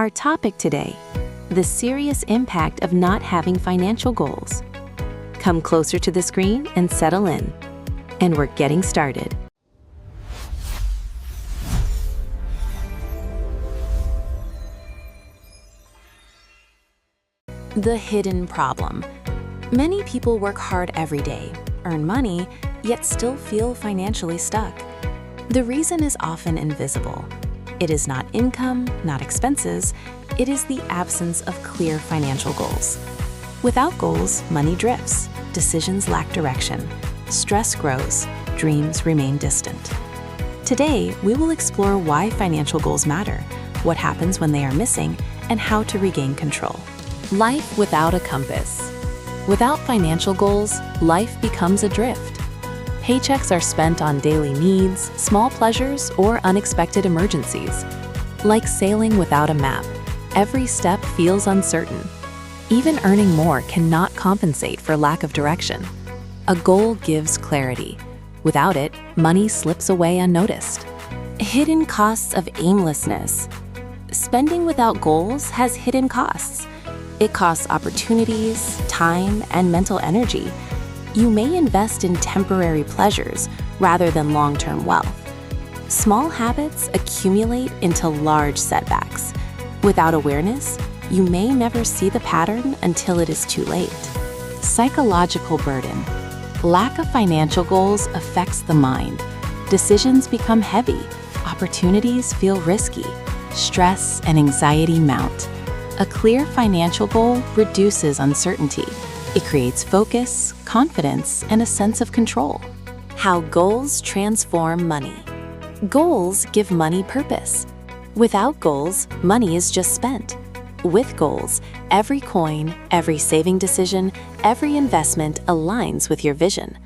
Our topic today: the serious impact of not having financial goals. Come closer to the screen and settle in. And we're getting started. The hidden problem. Many people work hard every day, earn money, yet still feel financially stuck. The reason is often invisible. It is not income, not expenses. It is the absence of clear financial goals. Without goals, money drifts, decisions lack direction, stress grows, dreams remain distant. Today, we will explore why financial goals matter, what happens when they are missing, and how to regain control. Life without a compass. Without financial goals, life becomes adrift. Paychecks are spent on daily needs, small pleasures, or unexpected emergencies. Like sailing without a map, every step feels uncertain. Even earning more cannot compensate for lack of direction. A goal gives clarity. Without it, money slips away unnoticed. Hidden costs of aimlessness. Spending without goals has hidden costs. It costs opportunities, time, and mental energy. You may invest in temporary pleasures rather than long-term wealth. Small habits accumulate into large setbacks. Without awareness, you may never see the pattern until it is too late. Psychological burden. Lack of financial goals affects the mind. Decisions become heavy. Opportunities feel risky. Stress and anxiety mount. A clear financial goal reduces uncertainty. It creates focus, confidence, and a sense of control. How goals transform money. Goals give money purpose. Without goals, money is just spent. With goals, every coin, every saving decision, every investment aligns with your vision.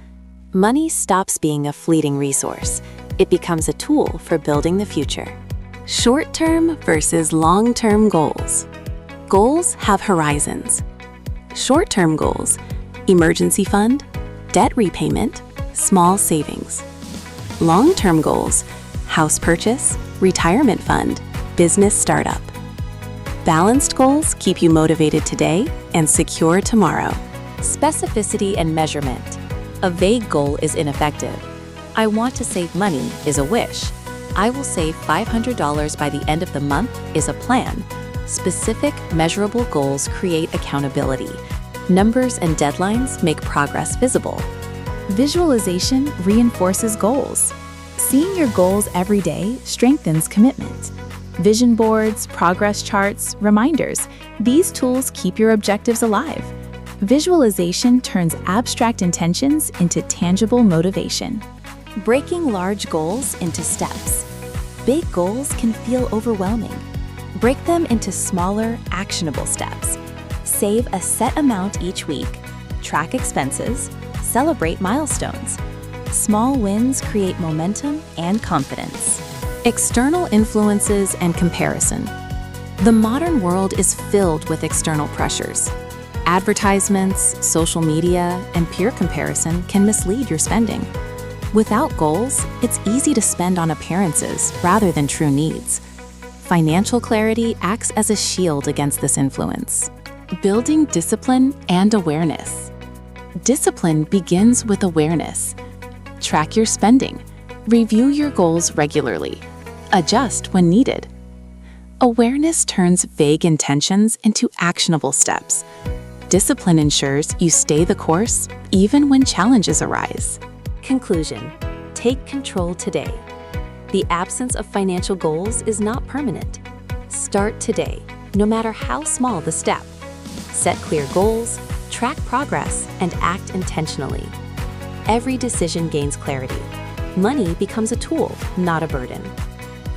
Money stops being a fleeting resource. It becomes a tool for building the future. Short-term versus long-term goals. Goals have horizons. Short-term goals: emergency fund, debt repayment, small savings. Long-term goals: house purchase, retirement fund, business startup. Balanced goals keep you motivated today and secure tomorrow. Specificity and measurement. A vague goal is ineffective. I want to save money is a wish. I will save $500 by the end of the month is a plan. Specific, measurable goals create accountability. Numbers and deadlines make progress visible. Visualization reinforces goals. Seeing your goals every day strengthens commitment. Vision boards, progress charts, reminders, these tools keep your objectives alive. Visualization turns abstract intentions into tangible motivation. Breaking large goals into steps. Big goals can feel overwhelming. Break them into smaller, actionable steps. Save a set amount each week. Track expenses. Celebrate milestones. Small wins create momentum and confidence. External influences and comparison. The modern world is filled with external pressures. Advertisements, social media, and peer comparison can mislead your spending. Without goals, it's easy to spend on appearances rather than true needs. Financial clarity acts as a shield against this influence. Building discipline and awareness. Discipline begins with awareness. Track your spending. Review your goals regularly. Adjust when needed. Awareness turns vague intentions into actionable steps. Discipline ensures you stay the course even when challenges arise. Conclusion: take control today. The absence of financial goals is not permanent. Start today, no matter how small the step. Set clear goals, track progress, and act intentionally. Every decision gains clarity. Money becomes a tool, not a burden.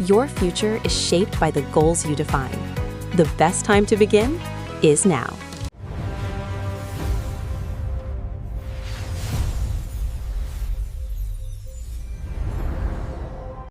Your future is shaped by the goals you define. The best time to begin is now.